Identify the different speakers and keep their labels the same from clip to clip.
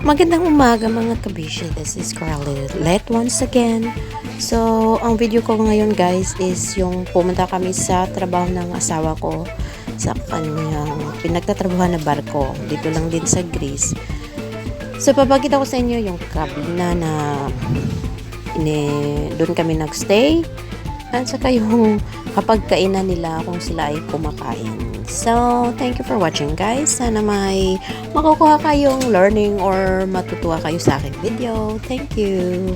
Speaker 1: Magandang umaga mga kabishi. This is Carly Let once again. So, ang video ko ngayon guys is yung pumunta kami sa trabaho ng asawa ko sa kanyang pinagtatrabahuhan na barko. Dito lang din sa Greece. So, papakita ko sa inyo yung kabina na doon kami nagstay. At saka yung kapag kainan nila kung sila ay kumakain. So, thank you for watching guys. Sana may makukuha kayong learning or matutuwa kayo sa aking video. Thank you.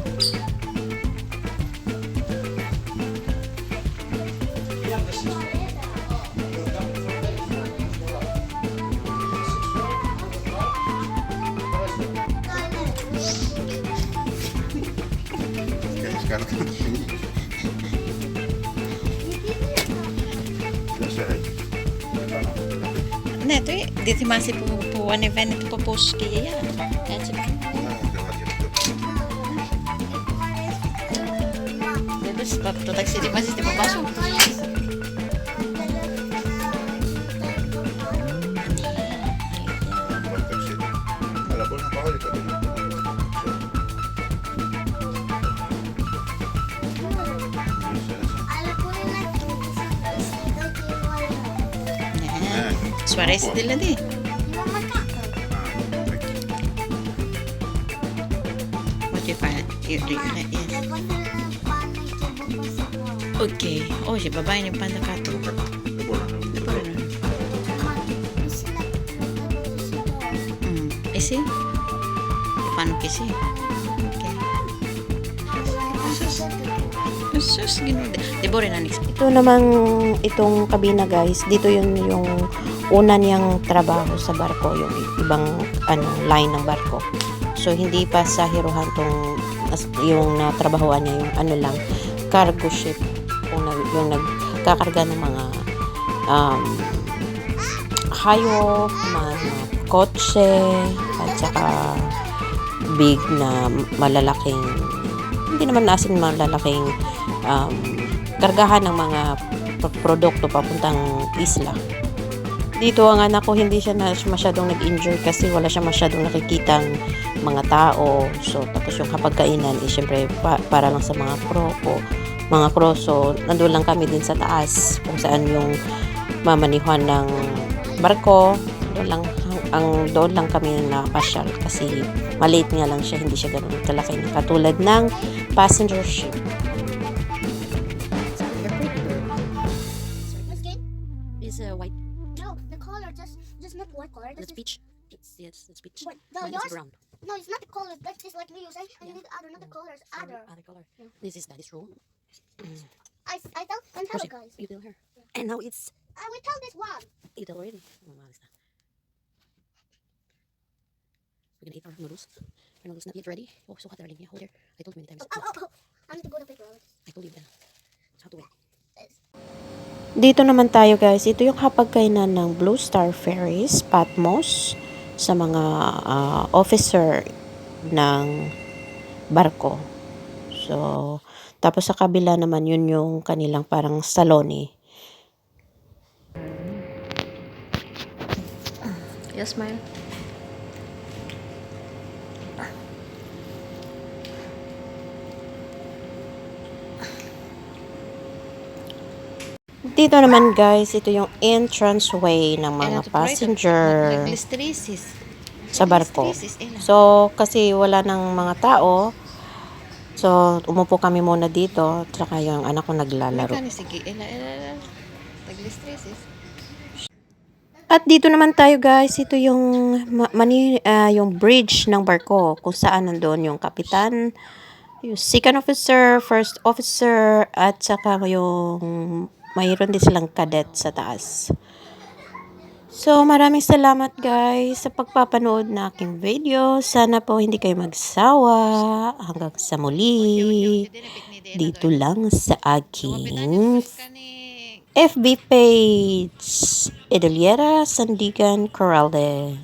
Speaker 2: Ne, to je, deti masih po one event itu po poski ya. Terus waktu taksi di masih di papasok. Suarez dila di. What you find? Yes. Okay. Oh, si babae ni panda kato. Isi? Paano kisi? Okay. Sus, ginoon. Di ba rin
Speaker 1: ito namang itong kabina guys, dito yung una niyang trabaho sa barko, yung ibang line ng barko. So hindi pa sa hiruhan yung natrabahoan niya, yung lang, cargo ship, yung nagkakarga ng mga hayop, mga kotse, at saka big na malalaking, hindi naman asing malalaking kargahan ng mga produkto papuntang isla. Dito ang anak ko, hindi siya masyadong nag-injure kasi wala siya masyadong nakikitang mga tao. So, tapos yung kapagkainan, syempre, para lang sa mga crew. So, nandun lang kami din sa taas kung saan yung mamanihuan ng barko. Doon lang kami napasyal kasi maliit nga lang siya, hindi siya ganun kalaki na katulad ng passenger ship. Is white.
Speaker 3: No, the color, just not white color.
Speaker 1: That's peach. Yes, that's peach.
Speaker 3: What? No,
Speaker 1: Mine is
Speaker 3: yours?
Speaker 1: brown.
Speaker 3: No, it's not the color. That's just like me. You say, and you need other, not the colors.
Speaker 1: Sorry,
Speaker 3: Other.
Speaker 1: other color.
Speaker 3: Yeah.
Speaker 1: This is daddy's room.
Speaker 3: I tell and tell
Speaker 1: Proceed.
Speaker 3: guys.
Speaker 1: You tell her. And now it's
Speaker 3: I will tell this one.
Speaker 1: eat already. Oh, malis na. We're gonna eat our noodles. Our noodles not yet ready. Oh, so hot, darling. Yeah, hold here. I told you many times.
Speaker 3: Oh. I need to go to the paper.
Speaker 1: I told you then. How to wait.
Speaker 3: Yes.
Speaker 1: Dito naman tayo guys, ito yung hapagkainan ng Blue Star Ferries, Patmos, sa mga officer ng barko. So, tapos sa kabila naman yun yung kanilang parang saloni. Yes, smile. Dito naman guys, ito yung entrance way ng mga passenger sa barko. So, kasi wala ng mga tao, so umupo kami muna dito, tsaka yung anak ko naglalaro. At dito naman tayo guys, ito yung yung bridge ng barko, kung saan nandoon yung kapitan, yung second officer, first officer, at saka yung mayroon din silang cadet sa taas. So, maraming salamat guys sa pagpapanood na aking video. Sana po hindi kayo magsawa. Hanggang sa muli. Dito lang sa aking FB page. Edelera Sandigan Corralde.